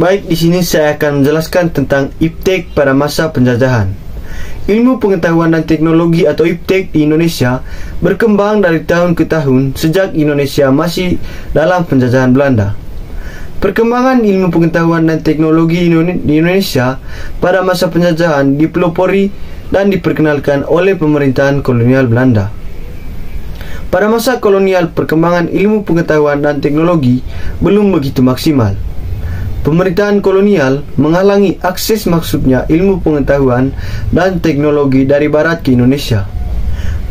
Baik, di sini saya akan menjelaskan tentang iptek pada masa penjajahan. Ilmu pengetahuan dan teknologi atau iptek di Indonesia berkembang dari tahun ke tahun sejak Indonesia masih dalam penjajahan Belanda. Perkembangan ilmu pengetahuan dan teknologi di Indonesia pada masa penjajahan dipelopori dan diperkenalkan oleh pemerintahan kolonial Belanda. Pada masa kolonial, perkembangan ilmu pengetahuan dan teknologi belum begitu maksimal. Pemerintahan kolonial menghalangi akses maksudnya ilmu pengetahuan dan teknologi dari barat ke Indonesia.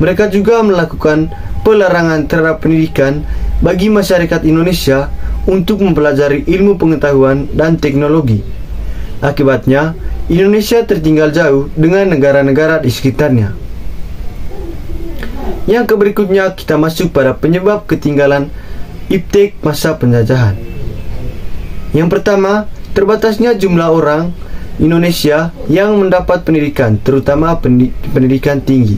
Mereka juga melakukan pelarangan terhadap pendidikan bagi masyarakat Indonesia untuk mempelajari ilmu pengetahuan dan teknologi. Akibatnya, Indonesia tertinggal jauh dengan negara-negara di sekitarnya. Yang berikutnya kita masuk pada penyebab ketinggalan iptek masa penjajahan. Yang pertama, terbatasnya jumlah orang Indonesia yang mendapat pendidikan, terutama pendidikan tinggi.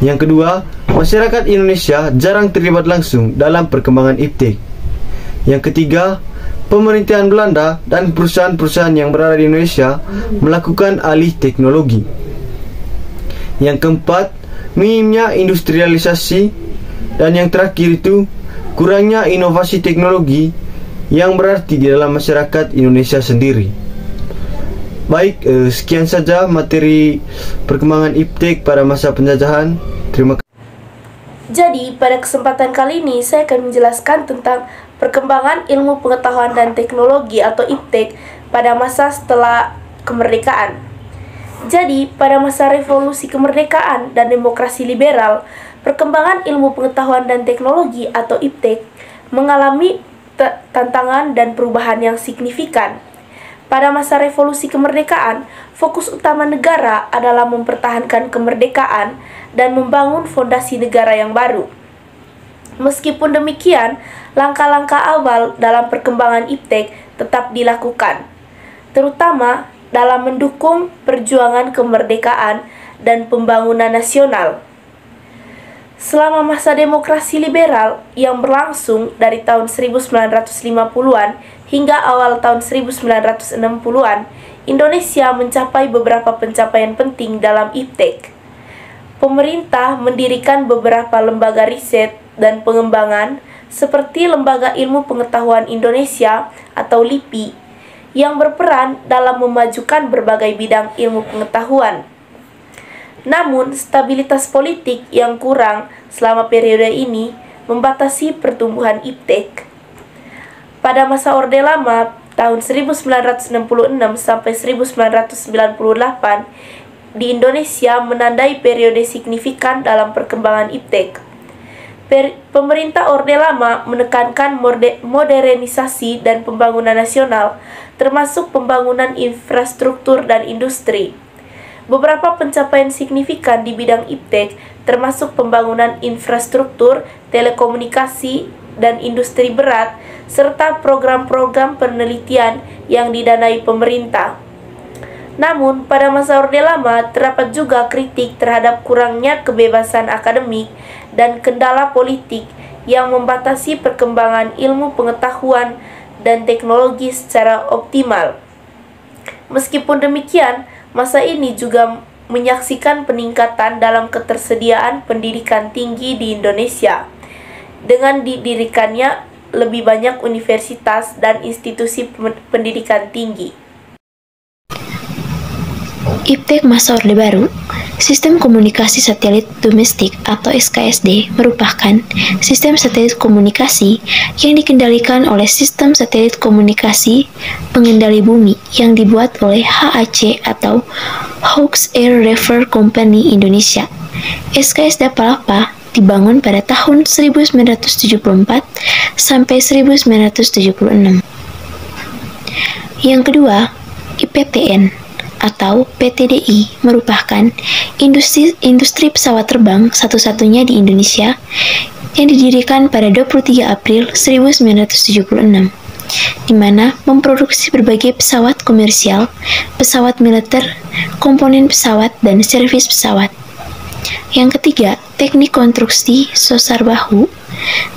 Yang kedua, masyarakat Indonesia jarang terlibat langsung dalam perkembangan iptek. Yang ketiga, pemerintahan Belanda dan perusahaan-perusahaan yang berada di Indonesia melakukan alih teknologi. Yang keempat, minimnya industrialisasi. Dan yang terakhir itu, kurangnya inovasi teknologi yang berarti di dalam masyarakat Indonesia sendiri. Baik, sekian saja materi perkembangan iptek pada masa penjajahan. Terima kasih. Jadi, pada kesempatan kali ini saya akan menjelaskan tentang perkembangan ilmu pengetahuan dan teknologi atau iptek pada masa setelah kemerdekaan. Jadi, pada masa revolusi kemerdekaan dan demokrasi liberal, perkembangan ilmu pengetahuan dan teknologi atau iptek mengalami tantangan dan perubahan yang signifikan. Pada masa revolusi kemerdekaan, fokus utama negara adalah mempertahankan kemerdekaan dan membangun fondasi negara yang baru. Meskipun demikian, langkah-langkah awal dalam perkembangan iptek tetap dilakukan, terutama dalam mendukung perjuangan kemerdekaan dan pembangunan nasional. Selama masa demokrasi liberal yang berlangsung dari tahun 1950-an hingga awal tahun 1960-an, Indonesia mencapai beberapa pencapaian penting dalam iptek. Pemerintah mendirikan beberapa lembaga riset dan pengembangan seperti Lembaga Ilmu Pengetahuan Indonesia atau LIPI yang berperan dalam memajukan berbagai bidang ilmu pengetahuan. Namun, stabilitas politik yang kurang selama periode ini membatasi pertumbuhan iptek. Pada masa Orde Lama, tahun 1966 sampai 1998, di Indonesia menandai periode signifikan dalam perkembangan iptek. Pemerintah Orde Lama menekankan modernisasi dan pembangunan nasional, termasuk pembangunan infrastruktur dan industri. Beberapa pencapaian signifikan di bidang iptek termasuk pembangunan infrastruktur, telekomunikasi, dan industri berat, serta program-program penelitian yang didanai pemerintah. Namun, pada masa Orde Lama terdapat juga kritik terhadap kurangnya kebebasan akademik dan kendala politik yang membatasi perkembangan ilmu pengetahuan dan teknologi secara optimal. Meskipun demikian, masa ini juga menyaksikan peningkatan dalam ketersediaan pendidikan tinggi di Indonesia dengan didirikannya lebih banyak universitas dan institusi pendidikan tinggi. Iptek masa Orde Baru, Sistem Komunikasi Satelit Domestik atau SKSD merupakan sistem satelit komunikasi yang dikendalikan oleh Sistem Satelit Komunikasi Pengendali Bumi yang dibuat oleh HAC atau Hawks Air Refer Company Indonesia. SKSD Palapa dibangun pada tahun 1974 sampai 1976. Yang kedua, IPTN atau PTDI merupakan industri pesawat terbang satu-satunya di Indonesia yang didirikan pada 23 April 1976, di mana memproduksi berbagai pesawat komersial, pesawat militer, komponen pesawat, dan servis pesawat. Yang ketiga, teknik konstruksi sosar bahu,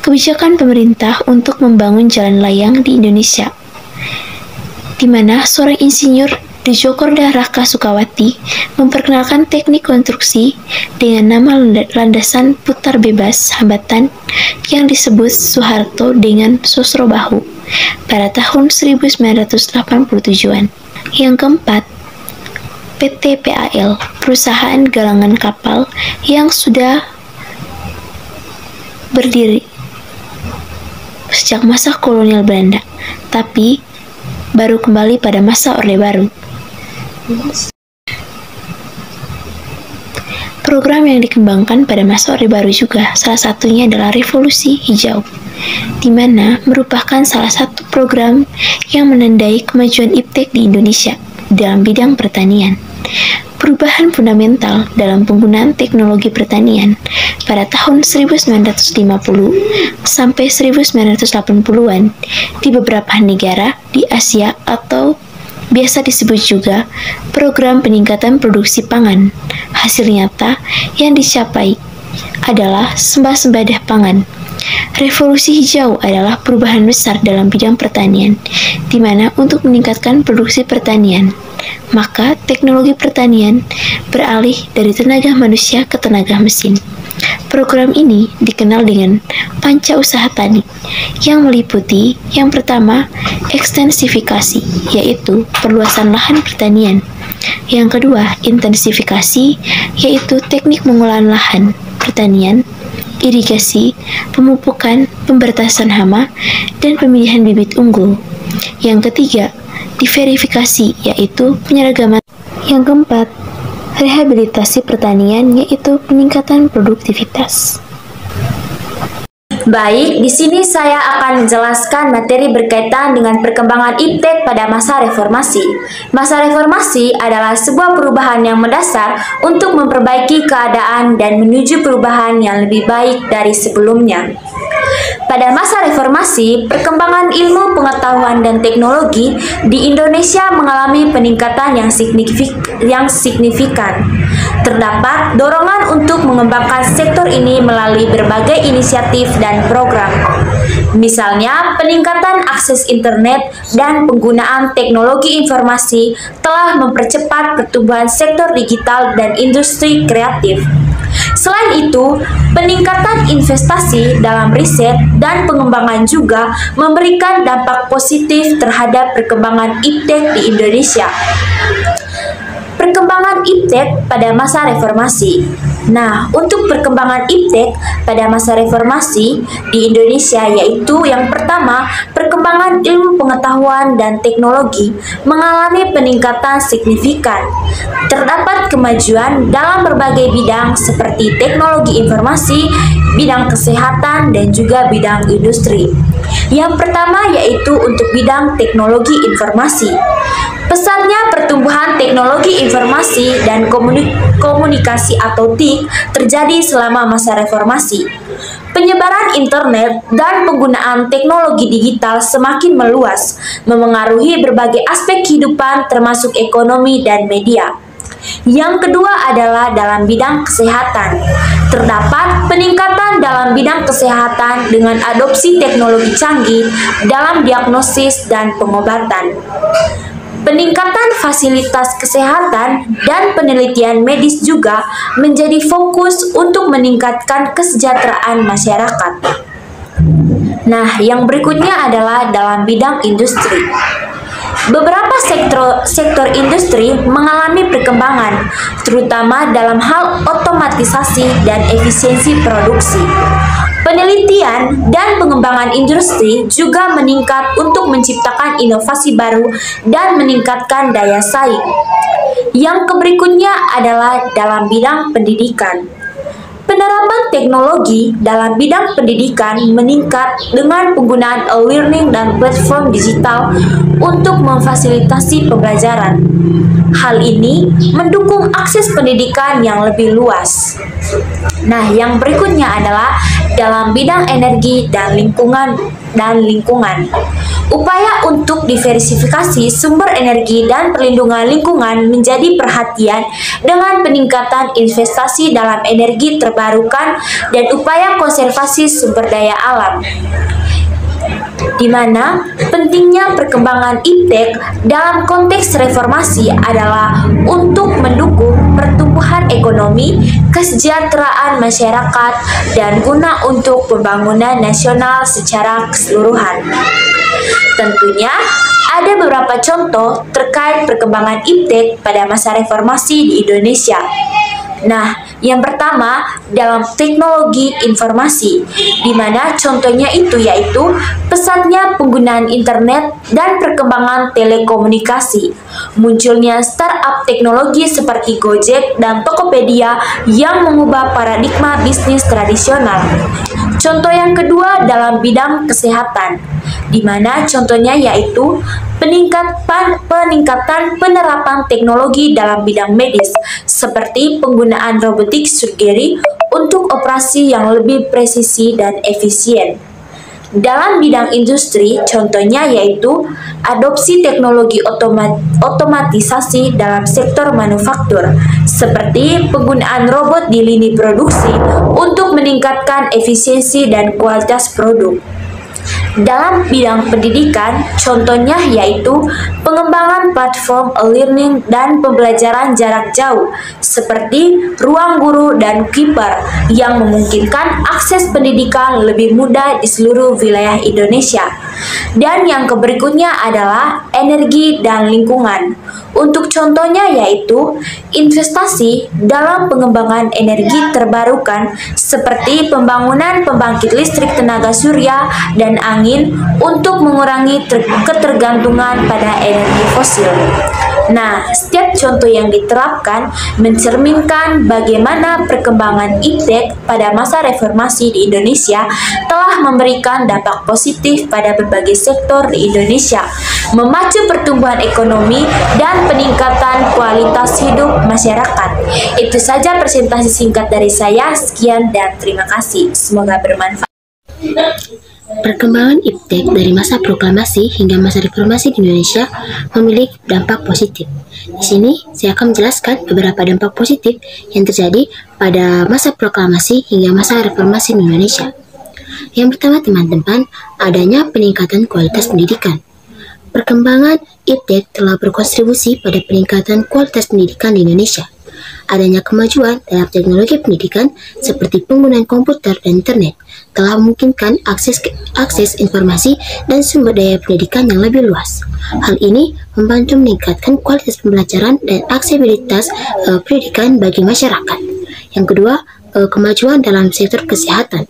kebijakan pemerintah untuk membangun jalan layang di Indonesia. di mana seorang insinyur Djokorda Raka Sukawati memperkenalkan teknik konstruksi dengan nama landasan putar bebas hambatan yang disebut Soeharto dengan Sosrobahu pada tahun 1987-an. Yang keempat, PT PAL, perusahaan galangan kapal yang sudah berdiri sejak masa kolonial Belanda, tapi baru kembali pada masa Orde Baru. Program yang dikembangkan pada masa Orde Baru juga salah satunya adalah Revolusi Hijau, di mana merupakan salah satu program yang menandai kemajuan iptek di Indonesia dalam bidang pertanian. Perubahan fundamental dalam penggunaan teknologi pertanian pada tahun 1950 sampai 1980-an di beberapa negara di Asia atau biasa disebut juga program peningkatan produksi pangan. Hasil nyata yang dicapai adalah sembah-sembadah pangan. Revolusi hijau adalah perubahan besar dalam bidang pertanian, di mana untuk meningkatkan produksi pertanian, maka teknologi pertanian beralih dari tenaga manusia ke tenaga mesin. Program ini dikenal dengan Panca Usaha Tani, yang meliputi yang pertama, ekstensifikasi, yaitu perluasan lahan pertanian. Yang kedua, intensifikasi, yaitu teknik pengolahan lahan pertanian, irigasi, pemupukan, pemberatasan hama, dan pemilihan bibit unggul. Yang ketiga, diverifikasi, yaitu penyeragaman. Yang keempat, rehabilitasi pertanian, yaitu peningkatan produktivitas. Baik, di sini saya akan menjelaskan materi berkaitan dengan perkembangan iptek pada masa reformasi. Masa reformasi adalah sebuah perubahan yang mendasar untuk memperbaiki keadaan dan menuju perubahan yang lebih baik dari sebelumnya. Pada masa reformasi, perkembangan ilmu pengetahuan dan teknologi di Indonesia mengalami peningkatan yang signifikan. Terdapat dorongan untuk mengembangkan sektor ini melalui berbagai inisiatif dan program. Misalnya, peningkatan akses internet dan penggunaan teknologi informasi telah mempercepat pertumbuhan sektor digital dan industri kreatif. Selain itu, peningkatan investasi dalam riset dan pengembangan juga memberikan dampak positif terhadap perkembangan iptek di Indonesia. Perkembangan iptek pada masa reformasi. Nah, untuk perkembangan iptek pada masa reformasi di Indonesia yaitu yang pertama, perkembangan ilmu pengetahuan dan teknologi mengalami peningkatan signifikan. Terdapat kemajuan dalam berbagai bidang seperti teknologi informasi, bidang kesehatan, dan juga bidang industri. Yang pertama yaitu untuk bidang teknologi informasi. Pesatnya pertumbuhan teknologi informasi dan komunikasi atau TIK terjadi selama masa reformasi. Penyebaran internet dan penggunaan teknologi digital semakin meluas, memengaruhi berbagai aspek kehidupan termasuk ekonomi dan media. Yang kedua adalah dalam bidang kesehatan. Terdapat peningkatan dalam bidang kesehatan dengan adopsi teknologi canggih dalam diagnosis dan pengobatan. Peningkatan fasilitas kesehatan dan penelitian medis juga menjadi fokus untuk meningkatkan kesejahteraan masyarakat. Nah, yang berikutnya adalah dalam bidang industri. Beberapa sektor industri mengalami perkembangan, terutama dalam hal otomatisasi dan efisiensi produksi. Penelitian dan pengembangan industri juga meningkat untuk menciptakan inovasi baru dan meningkatkan daya saing. Yang berikutnya adalah dalam bidang pendidikan. Penerapan teknologi dalam bidang pendidikan meningkat dengan penggunaan e-learning dan platform digital untuk memfasilitasi pembelajaran. Hal ini mendukung akses pendidikan yang lebih luas. Nah, yang berikutnya adalah dalam bidang energi dan lingkungan. Upaya untuk diversifikasi sumber energi dan perlindungan lingkungan menjadi perhatian dengan peningkatan investasi dalam energi terbarukan dan upaya konservasi sumber daya alam. di mana pentingnya perkembangan iptek dalam konteks reformasi adalah untuk mendukung pertumbuhan ekonomi, kesejahteraan masyarakat, dan guna untuk pembangunan nasional secara keseluruhan. Tentunya, ada beberapa contoh terkait perkembangan iptek pada masa reformasi di Indonesia. Nah, yang pertama dalam teknologi informasi, di mana contohnya itu yaitu pesatnya penggunaan internet dan perkembangan telekomunikasi. Munculnya startup teknologi seperti Gojek dan Tokopedia yang mengubah paradigma bisnis tradisional. Contoh yang kedua dalam bidang kesehatan, di mana contohnya yaitu peningkatan penerapan teknologi dalam bidang medis, seperti penggunaan robotik surgery untuk operasi yang lebih presisi dan efisien. Dalam bidang industri, contohnya yaitu adopsi teknologi otomatisasi dalam sektor manufaktur, seperti penggunaan robot di lini produksi untuk meningkatkan efisiensi dan kualitas produk. Dalam bidang pendidikan, contohnya yaitu pengembangan platform e-learning dan pembelajaran jarak jauh, seperti Ruang Guru dan Keeper yang memungkinkan akses pendidikan lebih mudah di seluruh wilayah Indonesia. Dan yang berikutnya adalah energi dan lingkungan. Untuk contohnya yaitu investasi dalam pengembangan energi terbarukan seperti pembangunan pembangkit listrik tenaga surya dan angin untuk mengurangi ketergantungan pada energi fosil. Nah, setiap contoh yang diterapkan mencerminkan bagaimana perkembangan iptek pada masa reformasi di Indonesia telah memberikan dampak positif pada berbagai sektor di Indonesia, memacu pertumbuhan ekonomi dan peningkatan kualitas hidup masyarakat. Itu saja presentasi singkat dari saya. Sekian dan terima kasih. Semoga bermanfaat. Perkembangan iptek dari masa proklamasi hingga masa reformasi di Indonesia memiliki dampak positif. Di sini, saya akan menjelaskan beberapa dampak positif yang terjadi pada masa proklamasi hingga masa reformasi di Indonesia. Yang pertama, teman-teman, adanya peningkatan kualitas pendidikan. Perkembangan iptek telah berkontribusi pada peningkatan kualitas pendidikan di Indonesia. Adanya kemajuan dalam teknologi pendidikan seperti penggunaan komputer dan internet telah memungkinkan akses informasi dan sumber daya pendidikan yang lebih luas. Hal ini membantu meningkatkan kualitas pembelajaran dan aksesibilitas pendidikan bagi masyarakat. Yang kedua, kemajuan dalam sektor kesehatan.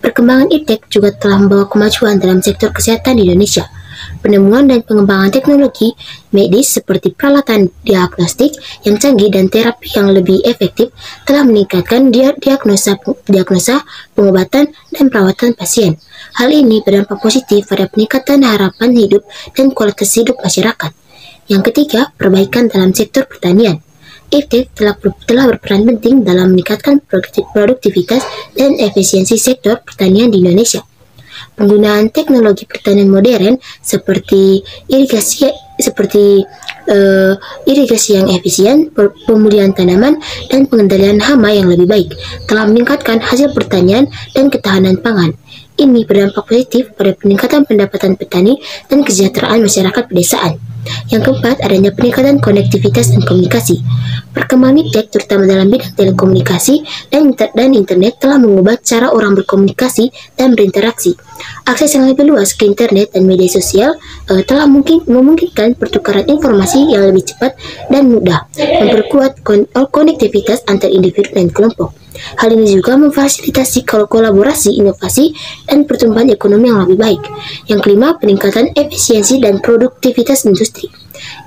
Perkembangan iptek juga telah membawa kemajuan dalam sektor kesehatan di Indonesia. Penemuan dan pengembangan teknologi medis seperti peralatan diagnostik yang canggih dan terapi yang lebih efektif telah meningkatkan diagnosa, pengobatan, dan perawatan pasien. Hal ini berdampak positif pada peningkatan harapan hidup dan kualitas hidup masyarakat. Yang ketiga, perbaikan dalam sektor pertanian. Iptek telah berperan penting dalam meningkatkan produktivitas dan efisiensi sektor pertanian di Indonesia. Penggunaan teknologi pertanian modern seperti irigasi yang efisien, pemulihan tanaman, dan pengendalian hama yang lebih baik telah meningkatkan hasil pertanian dan ketahanan pangan. Ini berdampak positif pada peningkatan pendapatan petani dan kesejahteraan masyarakat pedesaan. Yang keempat, adanya peningkatan konektivitas dan komunikasi. Perkembangan iptek terutama dalam bidang telekomunikasi dan internet telah mengubah cara orang berkomunikasi dan berinteraksi. Akses yang lebih luas ke internet dan media sosial telah memungkinkan pertukaran informasi yang lebih cepat dan mudah, memperkuat konektivitas antar individu dan kelompok. Hal ini juga memfasilitasi kolaborasi, inovasi, dan pertumbuhan ekonomi yang lebih baik. Yang kelima, peningkatan efisiensi dan produktivitas industri.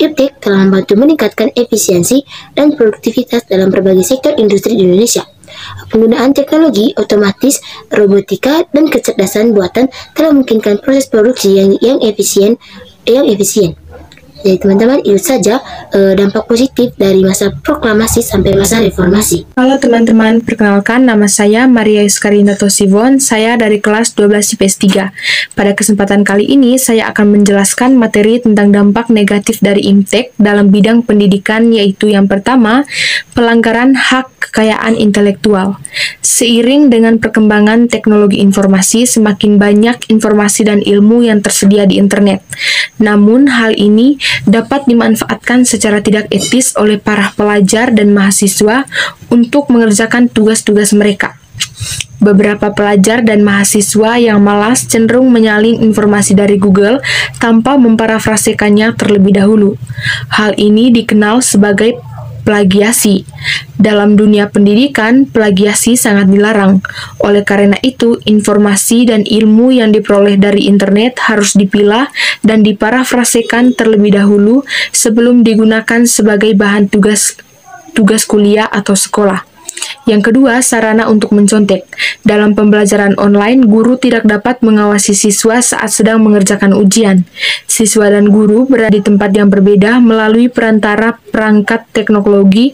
Iptek telah membantu meningkatkan efisiensi dan produktivitas dalam berbagai sektor industri di Indonesia. Penggunaan teknologi otomatis, robotika, dan kecerdasan buatan telah memungkinkan proses produksi yang efisien. Jadi teman-teman, itu saja dampak positif dari masa proklamasi sampai masa reformasi. Halo teman-teman, perkenalkan nama saya Maria Yuskarina Tosivon, saya dari kelas 12 IPS 3. Pada kesempatan kali ini, saya akan menjelaskan materi tentang dampak negatif dari iptek dalam bidang pendidikan, yaitu yang pertama, pelanggaran hak kekayaan intelektual. Seiring dengan perkembangan teknologi informasi, semakin banyak informasi dan ilmu yang tersedia di internet. Namun, hal ini dapat dimanfaatkan secara tidak etis oleh para pelajar dan mahasiswa untuk mengerjakan tugas-tugas mereka. Beberapa pelajar dan mahasiswa yang malas cenderung menyalin informasi dari Google tanpa memparafrasekannya terlebih dahulu. Hal ini dikenal sebagai plagiasi. Dalam dunia pendidikan, plagiasi sangat dilarang. Oleh karena itu, informasi dan ilmu yang diperoleh dari internet harus dipilah dan diparafrasekan terlebih dahulu sebelum digunakan sebagai bahan tugas kuliah atau sekolah. Yang kedua, sarana untuk mencontek. Dalam pembelajaran online, guru tidak dapat mengawasi siswa saat sedang mengerjakan ujian. Siswa dan guru berada di tempat yang berbeda melalui perantara perangkat teknologi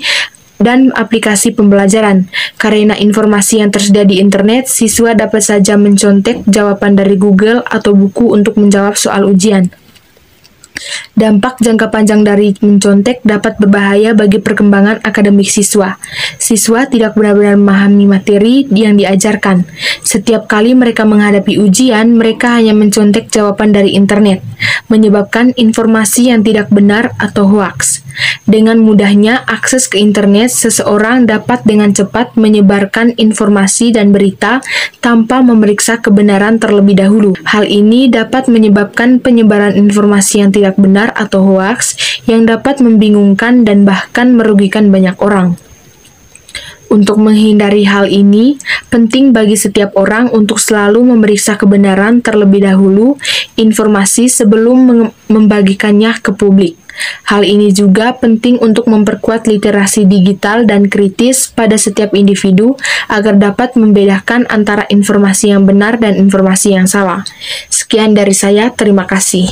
dan aplikasi pembelajaran. Karena informasi yang tersedia di internet, siswa dapat saja mencontek jawaban dari Google atau buku untuk menjawab soal ujian. Dampak jangka panjang dari mencontek dapat berbahaya bagi perkembangan akademik siswa. Siswa tidak benar-benar memahami materi yang diajarkan. Setiap kali mereka menghadapi ujian, mereka hanya mencontek jawaban dari internet, menyebabkan informasi yang tidak benar atau hoaks. Dengan mudahnya akses ke internet, seseorang dapat dengan cepat menyebarkan informasi dan berita tanpa memeriksa kebenaran terlebih dahulu. Hal ini dapat menyebabkan penyebaran informasi yang tidak benar atau hoaks yang dapat membingungkan dan bahkan merugikan banyak orang. Untuk menghindari hal ini, penting bagi setiap orang untuk selalu memeriksa kebenaran terlebih dahulu informasi sebelum membagikannya ke publik. Hal ini juga penting untuk memperkuat literasi digital dan kritis pada setiap individu agar dapat membedakan antara informasi yang benar dan informasi yang salah. Sekian dari saya, terima kasih.